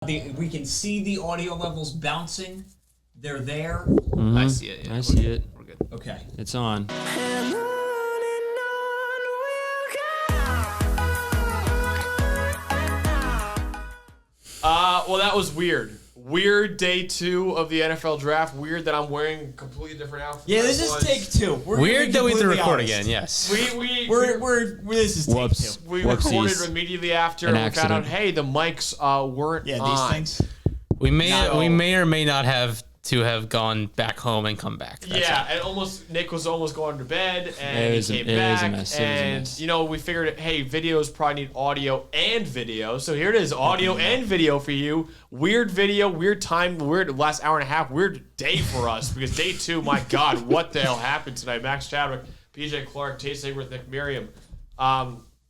We can see the audio levels bouncing. They're there. Mm-hmm. I see it. Yeah. I see it. We're good. Okay. It's on. Well, that was weird. Weird day 2 of the NFL draft. Weird that I'm wearing a completely different outfit. Yeah, this is take 2. Weird that we have to record again. Yes. This is take 2. We recorded immediately after. And we found out, hey, the mics weren't on. These things. We may or may not have to have gone back home and come back. And Nick was almost going to bed, and he came back, and we figured, hey, videos probably need audio and video, so here it is, audio and video for you. Weird video, weird time, weird last hour and a half, weird day for us, because day 2, my God, what the hell happened tonight? Max Chadwick, PJ Clark, Tate, Sigworth, Nick, Merriam.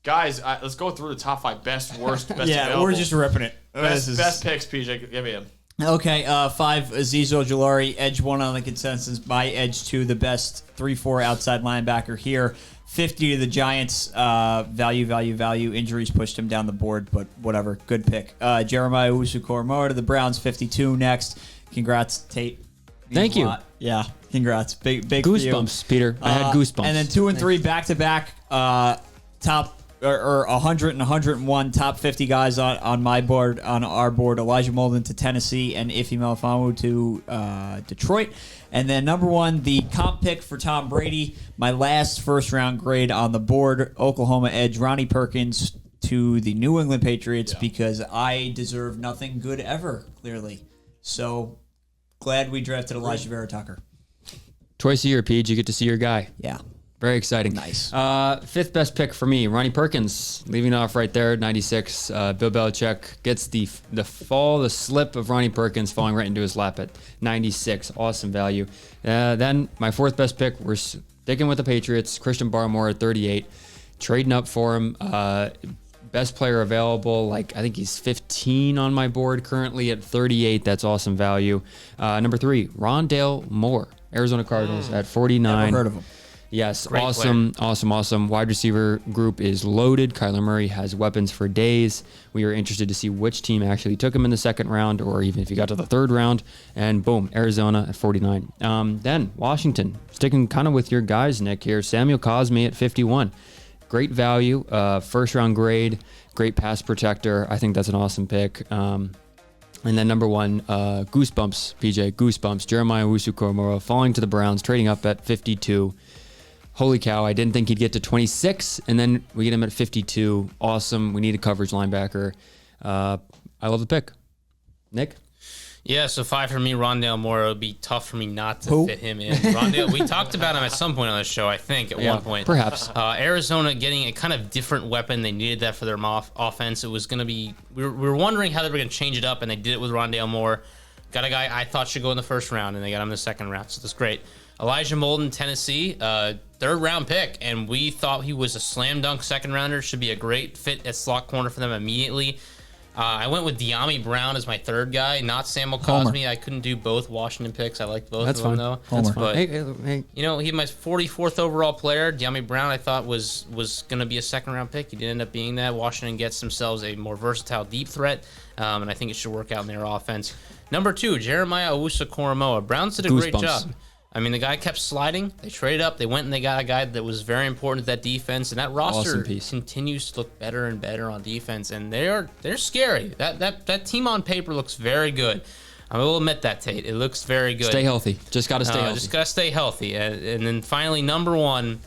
Guys, let's go through the top 5 best, worst, best available. We're just ripping it. Best picks, PJ, give me them. Okay, 5, Azeez Ojulari, edge 1 on the consensus. By edge 2, the best 3-4 outside linebacker here. 50 to the Giants. Value. Injuries pushed him down the board, but whatever. Good pick. Jeremiah Owusu-Koramoah to the Browns, 52 next. Congrats, Tate. Thank you. Yeah, congrats. Big goosebumps, Peter. I had goosebumps. And then 2 and 3 back-to-back top or 100 and 101 top 50 guys on my board, on our board. Elijah Molden to Tennessee and Ife Melifonwu to Detroit. And then number 1, the comp pick for Tom Brady, my last first-round grade on the board, Oklahoma edge Ronnie Perkins to the New England Patriots because I deserve nothing good ever, clearly. So glad we drafted Elijah Vera Tucker. Twice a year, Pete, you get to see your guy. Yeah. Very exciting. Nice. 5th best pick for me, Ronnie Perkins, leaving off right there, 96. Bill Belichick gets the slip of Ronnie Perkins falling right into his lap at 96. Awesome value. Then my 4th best pick, we're sticking with the Patriots, Christian Barmore at 38. Trading up for him. Best player available, I think he's 15 on my board currently at 38. That's awesome value. Number 3, Rondale Moore, Arizona Cardinals at 49. Never heard of him. Yes, Great awesome. Wide receiver group is loaded. Kyler Murray has weapons for days. We are interested to see which team actually took him in the 2nd round, or even if he got to the 3rd round. And boom, Arizona at 49. Then Washington, sticking kind of with your guys, Nick, here. Samuel Cosme at 51. Great value, 1st-round grade, great pass protector. I think that's an awesome pick. And then number 1, Goosebumps, PJ, Goosebumps. Jeremiah Owusu-Koramoah falling to the Browns, trading up at 52. Holy cow, I didn't think he'd get to 26, and then we get him at 52. Awesome. We need a coverage linebacker. I love the pick. Nick? Yeah, so 5 for me, Rondale Moore. It would be tough for me not to fit him in. Rondale, we talked about him at some point on the show, I think, at one point. Perhaps. Arizona getting a kind of different weapon. They needed that for their offense. It was going to be, we were wondering how they were going to change it up, and they did it with Rondale Moore. Got a guy I thought should go in the 1st round, and they got him in the 2nd round, so that's great. Elijah Molden, Tennessee, 3rd round pick, and we thought he was a slam dunk 2nd rounder. Should be a great fit at slot corner for them immediately. I went with De'Ami Brown as my 3rd guy, not Samuel Cosme. I couldn't do both Washington picks. I liked both of them, though. That's fine. But, hey. He my 44th overall player. De'Ami Brown, I thought was going to be a 2nd round pick. He did end up being that. Washington gets themselves a more versatile deep threat, and I think it should work out in their offense. Number 2, Jeremiah Owusu-Koramoah. Browns did a great job. I mean, the guy kept sliding. They traded up. They went and they got a guy that was very important to that defense. And that roster continues to look better and better on defense. And they're scary. That team on paper looks very good. I will admit that, Tate. It looks very good. Stay healthy. Just got to stay healthy. Just got to stay healthy. And then finally, number 1,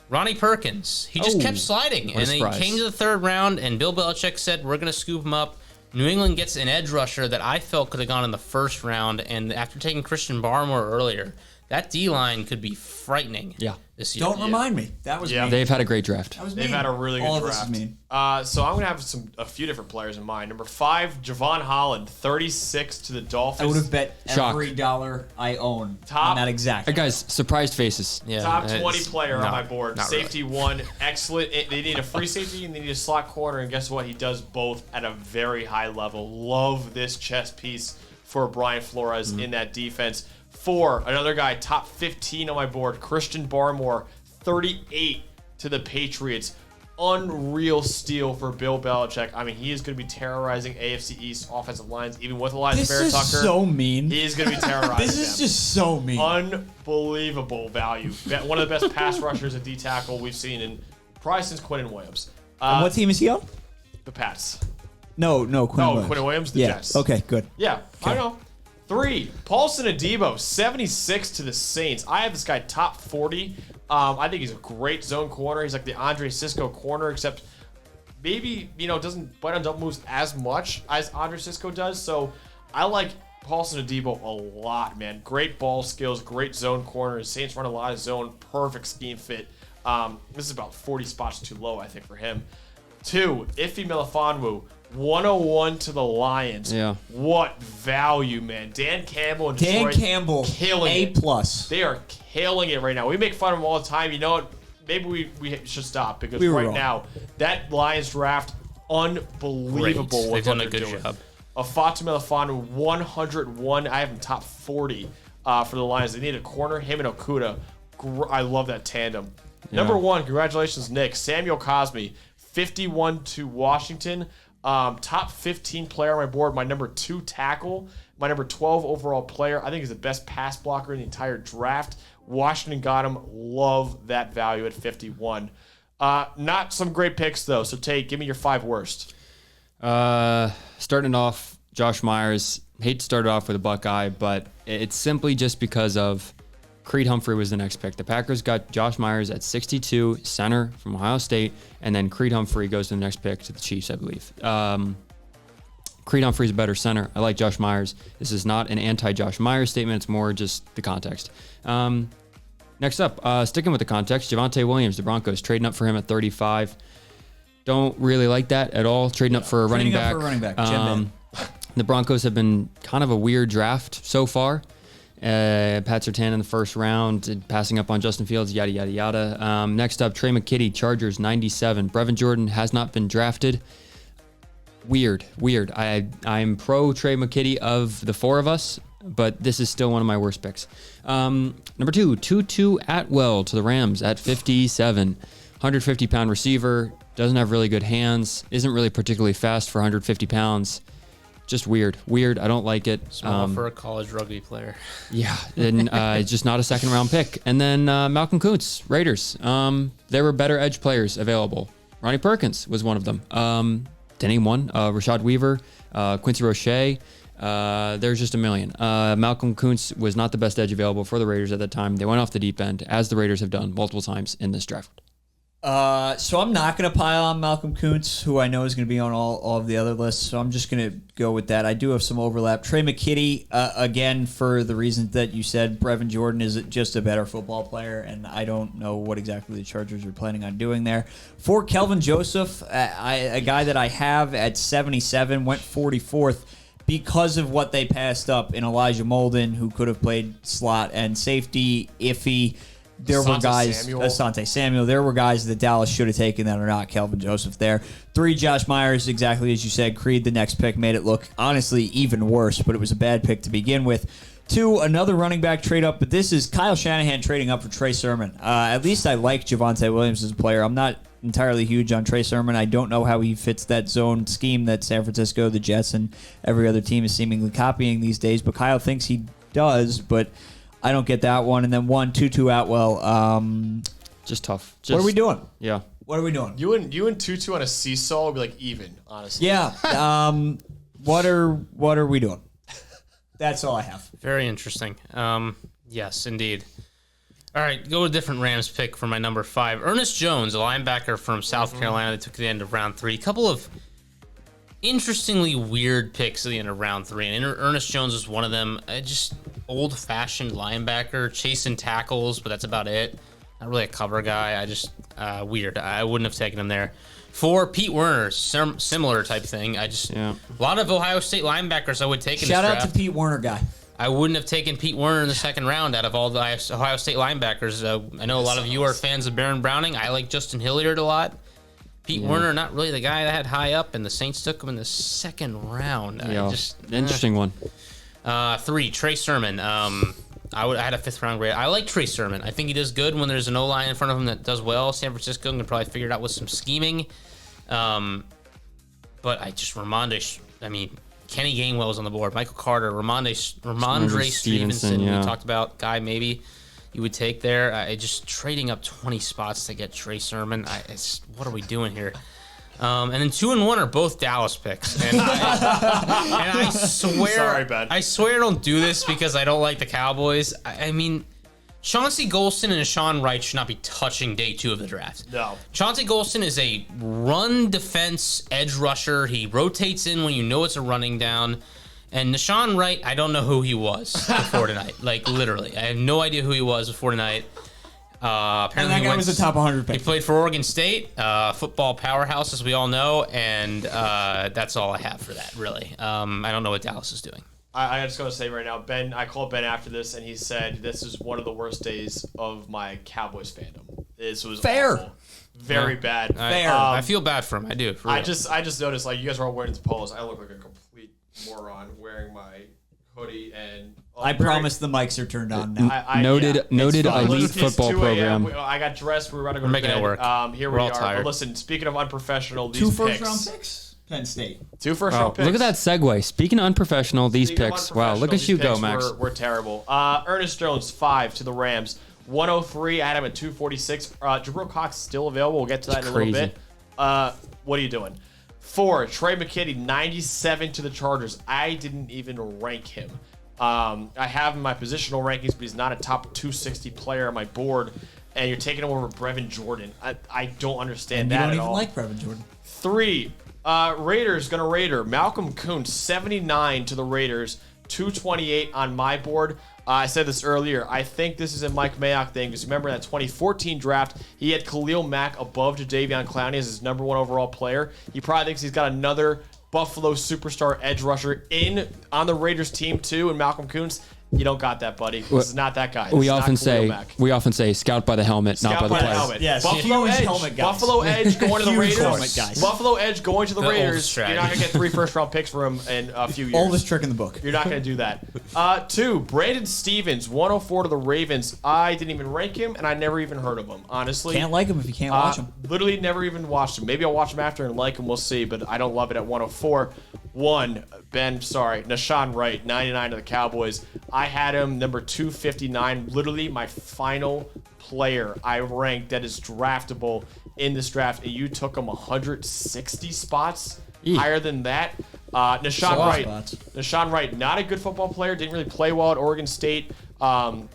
Ronnie Perkins. He just kept sliding. And then he came to the 3rd round, and Bill Belichick said, we're going to scoop him up. New England gets an edge rusher that I felt could have gone in the 1st round. And after taking Christian Barmore earlier, that D-line could be frightening this year. Don't remind me. That was me. They've had a great draft. They've had a really good draft. This is mean. So I'm going to have a few different players in mind. Number 5, Jevon Holland, 36 to the Dolphins. I would have bet every dollar I own on that exact. Guys, surprised faces. Yeah, top 20 player on my board. Safety really. 1, excellent. They need a free safety and they need a slot corner. And guess what? He does both at a very high level. Love this chess piece for Brian Flores in that defense. 4, another guy, top 15 on my board, Christian Barmore, 38 to the Patriots. unreal steal for Bill Belichick. I mean, he is going to be terrorizing AFC East offensive lines, even with Elijah Bear Tucker. This is so mean. He is going to be terrorizing This is just so mean. Unbelievable value. One of the best pass rushers at D tackle we've seen in probably since Quinnen Williams. And what team is he on? The Pats. No, Quinnen Williams. Quinnen Williams, the Jets. Okay, good. Yeah, I know. 3, Paulson Adebo, 76 to the Saints. I have this guy top 40. I think he's a great zone corner. He's like the Andre Cisco corner, except maybe, doesn't bite on double moves as much as Andre Cisco does. So I like Paulson Adebo a lot, man. Great ball skills, great zone corner. Saints run a lot of zone, perfect scheme fit. This is about 40 spots too low, I think, for him. 2, Ife Melifonwu, 101 to the Lions. Yeah. What value, man. Dan Campbell and Detroit killing it. A+. They are killing it right now. We make fun of them all the time. You know what? Maybe we should stop because wrong. now, that Lions draft, unbelievable. Great. They've done a good job. Afatu Melifonwu, 101. I have him top 40 for the Lions. They need a corner, him and Okuda. I love that tandem. Yeah. Number 1, congratulations, Nick. Samuel Cosme, 51 to Washington. Top 15 player on my board. My number 2 tackle. My number 12 overall player. I think he's the best pass blocker in the entire draft. Washington got him. Love that value at 51. Not some great picks, though. So, Tate, give me your 5 worst. Starting off, Josh Myers. Hate to start off with a Buckeye, but it's simply just because of Creed Humphrey was the next pick. The Packers got Josh Myers at 62, center from Ohio State, and then Creed Humphrey goes to the next pick to the Chiefs, I believe. Creed Humphrey's a better center. I like Josh Myers. This is not an anti-Josh Myers statement. It's more just the context. Next up, sticking with the context, Javonte Williams, the Broncos, trading up for him at 35. Don't really like that at all. Trading up for a running back. The Broncos have been kind of a weird draft so far. Pat Surtain in the first round, passing up on Justin Fields, yada, yada, yada. Next up, Tre McKitty, Chargers, 97. Brevin Jordan has not been drafted. Weird. I'm pro Tre McKitty of the 4 of us, but this is still one of my worst picks. Number 2, Tutu Atwell to the Rams at 57. 150-pound receiver, doesn't have really good hands, isn't really particularly fast for 150 pounds. Just weird. I don't like it. Small for a college rugby player. Yeah, and it's just not a second-round pick. And then Malcolm Kuntz, Raiders. There were better edge players available. Ronnie Perkins was one of them. To name one, Rashad Weaver, Quincy Roche. There's just a million. Malcolm Kuntz was not the best edge available for the Raiders at that time. They went off the deep end, as the Raiders have done multiple times in this draft. So I'm not going to pile on Malcolm Kuntz, who I know is going to be on all of the other lists. So I'm just going to go with that. I do have some overlap. Tre McKitty, again, for the reasons that you said, Brevin Jordan is just a better football player, and I don't know what exactly the Chargers are planning on doing there. For Kelvin Joseph, a guy that I have at 77, went 44th because of what they passed up in Elijah Molden, who could have played slot and safety, iffy. There were guys, Asante Samuel. There were guys that Dallas should have taken that are not. Kelvin Joseph there. 3, Josh Myers, exactly as you said. Creed, the next pick, made it look, honestly, even worse, but it was a bad pick to begin with. 2, another running back trade up, but this is Kyle Shanahan trading up for Trey Sermon. At least I like Javonte Williams as a player. I'm not entirely huge on Trey Sermon. I don't know how he fits that zone scheme that San Francisco, the Jets, and every other team is seemingly copying these days, but Kyle thinks he does, but I don't get that one. And then 1, Tutu Atwell. Just tough. What are we doing? Yeah. What are we doing? You and Tutu on a seesaw would be like even, honestly. Yeah. What are we doing? That's all I have. Very interesting. Yes, indeed. All right, go with a different Rams pick for my number 5. Ernest Jones, a linebacker from South Carolina that took the end of round 3. A couple of interestingly weird picks at the end of round 3, and Ernest Jones was one of them. Just old-fashioned linebacker, chasing tackles, but that's about it. Not really a cover guy. Weird. I wouldn't have taken him there. 4, Pete Werner, similar type thing. A lot of Ohio State linebackers I would take in this draft. Shout out to Pete Werner guy. I wouldn't have taken Pete Werner in the second round out of all the Ohio State linebackers. I know a lot of you are fans of Baron Browning. I like Justin Hilliard a lot. Pete Werner, not really the guy that had high up, and the Saints took him in the second round. Interesting one. 3, Trey Sermon. I had a 5th round grade. I like Trey Sermon. I think he does good when there's an O-line in front of him that does well. San Francisco can probably figure it out with some scheming. But I just Kenny Gainwell's on the board. Michael Carter, Ramondre Stevenson. Yeah. We talked about guy maybe you would take there. I just trading up 20 spots to get Trey Sermon. What are we doing here? And then 2 and 1 are both Dallas picks. And I swear, sorry, Ben. I swear I don't do this because I don't like the Cowboys. I mean, Chauncey Golston and Deshaun Wright should not be touching day 2 of the draft. No. Chauncey Golston is a run defense edge rusher. He rotates in when you know it's a running down. And Deshaun Wright, I don't know who he was before tonight. Like, literally. I have no idea who he was before tonight. Apparently and that guy was a top 100 pick. He played for Oregon State, football powerhouse, as we all know. And that's all I have for that, really. I don't know what Dallas is doing. I just got to say right now, Ben, I called Ben after this, and he said this is one of the worst days of my Cowboys fandom. This was fair. Awful. Very bad. Fair. I feel bad for him. I do. For real. I just noticed, like, you guys are all wearing the polos. I look like a complete moron wearing my hoodie and... I promise the mics are turned on now. Noted fine. elite Listen, it's football 2 a.m. program. I got dressed. We were about to go to making bed. it work. Here We're we all are. tired. But listen, speaking of unprofessional, these 2 picks. first-round picks? Penn State. 2 Wow, first-round picks. look at that segue. Speaking of unprofessional, these Speaking of picks. Wow, look at unprofessional, you these go, picks Max. We're terrible. Ernest Jones, 5 to the Rams. 103. I had him at 246. Jabril Cox is still available. We'll get to that in a little crazy. bit. What are you doing? 4. Tre McKitty, 97 to the Chargers. I didn't even rank him. I have him in my positional rankings, but he's not a top 260 player on my board. And you're taking him over Brevin Jordan. I don't understand that at all. You don't even like Brevin Jordan. 3. Raiders gonna Raider. Malcolm Kuntz, 79 to the Raiders, 228 on my board. I said this earlier. I think this is a Mike Mayock thing because remember that 2014 draft, he had Khalil Mack above Jadeveon Clowney as his number 1 overall player. He probably thinks he's got another Buffalo superstar edge rusher on the Raiders team too, and Malcolm Kuntz. You don't got that, buddy. This is not that guy. We often say scout by the helmet, not by the player. helmet. Yes, Buffalo huge Edge. helmet guys. Buffalo Edge going to the Huge Raiders. helmet guys. Buffalo Edge going to the The Raiders. oldest You're not going to get 3 first-round picks for him in a few years. Oldest trick in the book. You're not going to do that. 2, Brandon Stevens, 104 to the Ravens. I didn't even rank him, and I never even heard of him, honestly. Can't like him if you can't watch him. Literally never even watched him. Maybe I'll watch him after and like him. We'll see, but I don't love it at 104. 1, Ben, sorry, Rashaad Wright, 99 to the Cowboys. I had him number 259, literally my final player I ranked that is draftable in this draft, and you took him 160 spots higher than that. Rashaad Wright, not a good football player, didn't really play well at Oregon State. Well, I'm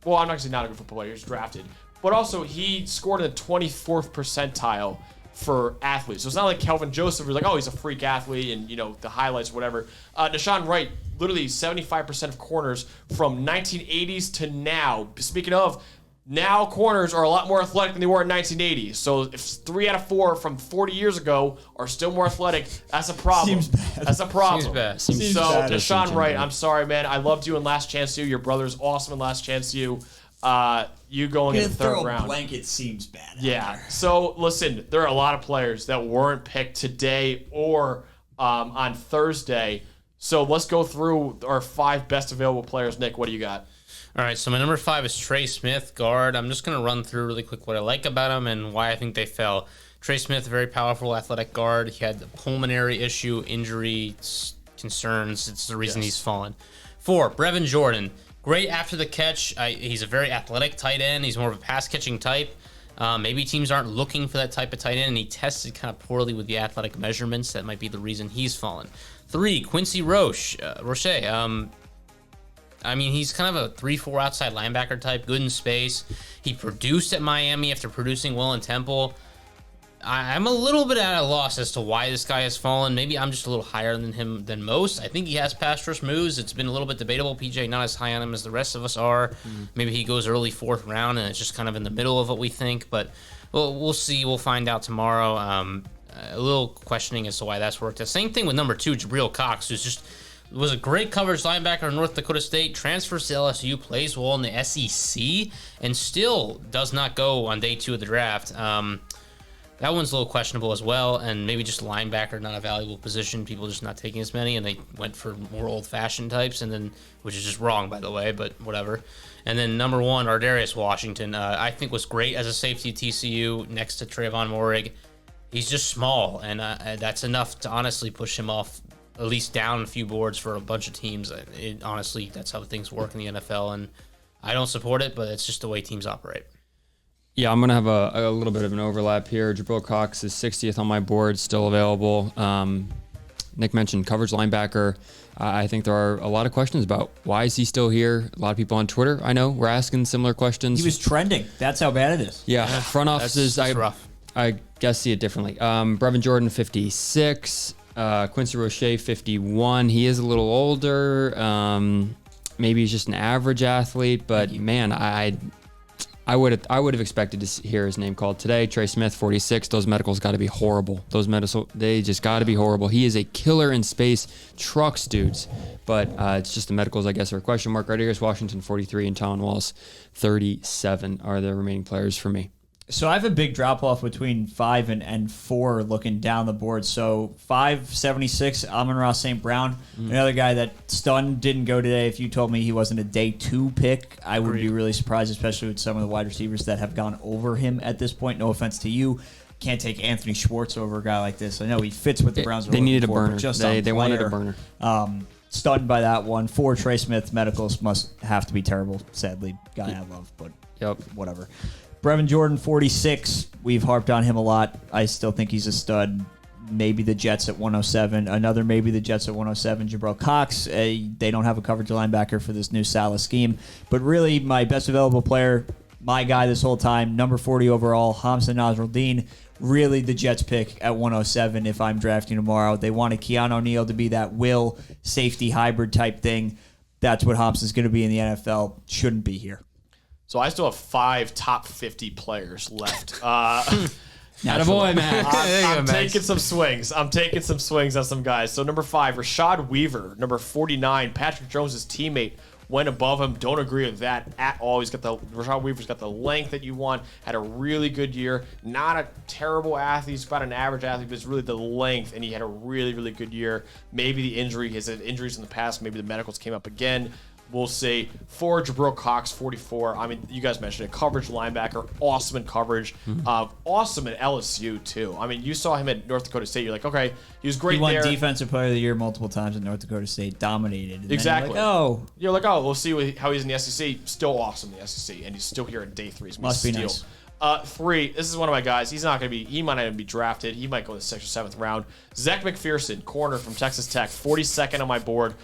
not going to say not a good football player, he was drafted. But also, he scored in the 24th percentile for athletes. So it's not like Kelvin Joseph who's like, oh, he's a freak athlete and, you know, the highlights, whatever. Rashaad Wright, literally 75% of corners from 1980s to now. Speaking of, now corners are a lot more athletic than they were in 1980s. So if 3 out of 4 from 40 years ago are still more athletic, that's a problem. Seems bad. That's a problem. Seems bad. Seems So bad. Rashaad Wright, I'm sorry, man. I loved you in Last Chance U. Your brother's awesome in Last Chance U. You going in the third round. Blanket seems bad. Yeah. So listen, there are a lot of players that weren't picked today or on Thursday. So let's go through our 5 best available players. Nick, what do you got? All right, so my number 5 is Trey Smith, guard. I'm just going to run through really quick what I like about him and why I think they fell. Trey Smith, very powerful athletic guard. He had the pulmonary issue, injury concerns. It's the reason he's fallen. 4, Brevin Jordan. Great after the catch. He's a very athletic tight end. He's more of a pass-catching type. Maybe teams aren't looking for that type of tight end, and he tested kind of poorly with the athletic measurements. That might be the reason he's fallen. 3, Quincy Roche. I mean, he's kind of a 3-4 outside linebacker type, good in space. He produced at Miami after producing well in Temple. I'm a little bit at a loss as to why this guy has fallen. Maybe I'm just a little higher than him than most. I think he has pass rush moves. It's been a little bit debatable. PJ not as high on him as the rest of us are. Maybe he goes early 4th round, and it's just kind of in the middle of what we think. But we'll see. We'll find out tomorrow. A little questioning as to why that's worked. The same thing with number 2, Jabril Cox, who's just was a great coverage linebacker in North Dakota State, transfers to LSU, plays well in the SEC, and still does not go on day 2 of the draft. That one's a little questionable as well, and maybe just linebacker, not a valuable position. People just not taking as many, and they went for more old-fashioned types, and then which is just wrong, by the way, but whatever. And then number 1, Ardarius Washington, I think was great as a safety at TCU next to Trayvon Moehrig. He's just small, and that's enough to honestly push him off, at least down a few boards for a bunch of teams. Honestly, that's how things work in the NFL, and I don't support it, but it's just the way teams operate. Yeah, I'm going to have a little bit of an overlap here. Jabril Cox is 60th on my board, still available. Nick mentioned coverage linebacker. I think there are a lot of questions about why is he still here. A lot of people on Twitter, I know, were asking similar questions. He was trending. That's how bad it is. Yeah, front offices, that's rough. I guess see it differently. Brevin Jordan, 56. Quincy Roche, 51. He is a little older. Maybe he's just an average athlete, but man, I would have expected to hear his name called today. Trey Smith, 46. Those medicals got to be horrible. They just got to be horrible. He is a killer in space. Trucks dudes. But it's just the medicals, I guess, are a question mark. Ardarius Washington, 43, and Talon Wallace, 37 are the remaining players for me. So I have a big drop-off between 5 and 4 looking down the board. So 5, 76, Amon-Ra St. Brown. Another guy that stunned, didn't go today. If you told me he wasn't a day 2 pick, I would be really surprised, especially with some of the wide receivers that have gone over him at this point. No offense to you. Can't take Anthony Schwartz over a guy like this. I know he fits what the Browns are They needed a for, burner. but just They wanted a burner. Stunned by that one. 4, Trey Smith. Medicals must have to be terrible, sadly. Guy I love, but whatever. Brevin Jordan, 46. We've harped on him a lot. I still think he's a stud. Maybe the Jets at 107. Another maybe the Jets at 107. Jabril Cox. They don't have a coverage linebacker for this new Salah scheme. But really, my best available player, my guy this whole time, number 40 overall, Hamza Nasruddin. Really the Jets pick at 107 if I'm drafting tomorrow. They wanted Keanu O'Neal to be that will safety hybrid type thing. That's what Hamza's going to be in the NFL. Shouldn't be here. So I still have 5 top 50 players left. Attaboy, Max. I'm taking some swings. I'm taking some swings on some guys. So number 5, Rashad Weaver. Number 49, Patrick Jones' teammate, went above him. Don't agree with that at all. Rashad Weaver's got the length that you want. Had a really good year. Not a terrible athlete. He's about an average athlete, but it's really the length, and he had a really, really good year. Maybe the injury. He's had injuries in the past. Maybe the medicals came up again. We'll say 4, Jabril Cox, 44. I mean, you guys mentioned it. Coverage linebacker, awesome in coverage. Awesome at LSU, too. I mean, you saw him at North Dakota State. You're like, okay, he was great He won there. Defensive Player of the Year multiple times at North Dakota State. Dominated. And Exactly. You're like, We'll see how he's in the SEC. Still awesome in the SEC, and he's still here in day 3. Must be nice. 3, this is one of my guys. He might not even be drafted. He might go in the 6th or 7th round. Zach McPherson, corner from Texas Tech, 42nd on my board.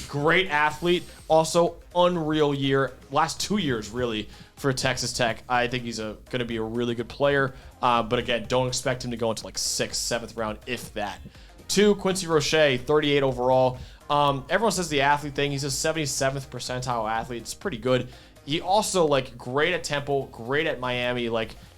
Great athlete. Also, unreal year. Last 2 years, really, for Texas Tech. I think he's going to be a really good player. But again, don't expect him to go into like 6th, 7th round, if that. 2, Quincy Roche, 38 overall. Everyone says the athlete thing. He's a 77th percentile athlete. It's pretty good. He also, great at Temple, great at Miami.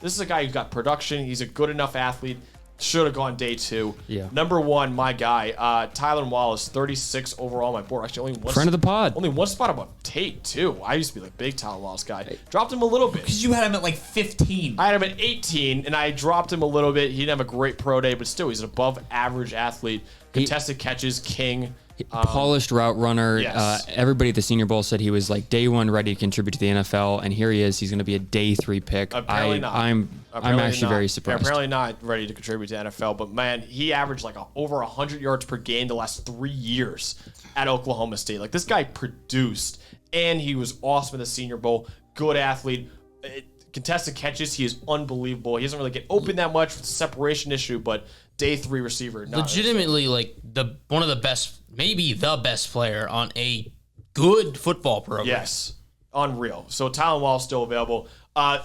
This is a guy who's got production. He's a good enough athlete. Should have gone day 2. Yeah. Number 1, my guy, Tylan Wallace, 36 overall on my board. Actually, only one Friend of the pod. Only one spot above Tate, too. I used to be big Tylan Wallace guy. Dropped him a little bit. because you had him at 15. I had him at 18, and I dropped him a little bit. He didn't have a great pro day, but still, he's an above average athlete. Contested catches, king. Polished route runner. Yes. Everybody at the Senior Bowl said he was day 1 ready to contribute to the NFL, and here he is. He's going to be a day 3 pick. Apparently not. I'm actually very surprised. Apparently not ready to contribute to NFL, but man, he averaged over 100 yards per game the last 3 years at Oklahoma State. This guy produced, and he was awesome at the Senior Bowl. Good athlete. Contested catches, he is unbelievable. He doesn't really get open that much with the separation issue, but day 3 receiver. Legitimately, one of the best, maybe the best player on a good football program. Yes, unreal. So Tylan Wallace still available.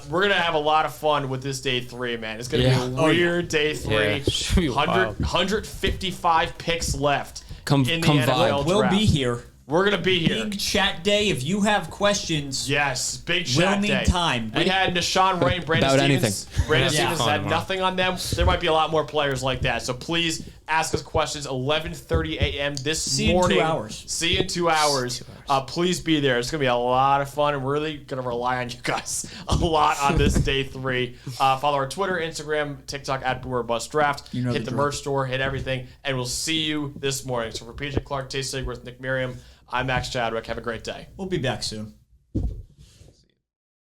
We're gonna have a lot of fun with this day 3, man. It's gonna be a weird day 3. Yeah. 155 picks left Come in the NFL vibe. We'll draft. be here. We're gonna be here. Big chat day. If you have questions, Yes, big we'll chat need day. time. We had Deshaun Ray and Brandon About Stevens. Brandon Yeah. Stevens had nothing on them. There might be a lot more players like that. So please ask us questions. 11:30 a.m. this See you in morning. 2 hours. See you in 2 hours. Please be there. It's going to be a lot of fun, and we're really going to rely on you guys a lot on this day 3. Follow our Twitter, Instagram, TikTok at BoomerBustDraft. Hit the merch store, hit everything, and we'll see you this morning. So for PJ Clark, Tate Sigworth, Nick Merriam, I'm Max Chadwick. Have a great day. We'll be back soon.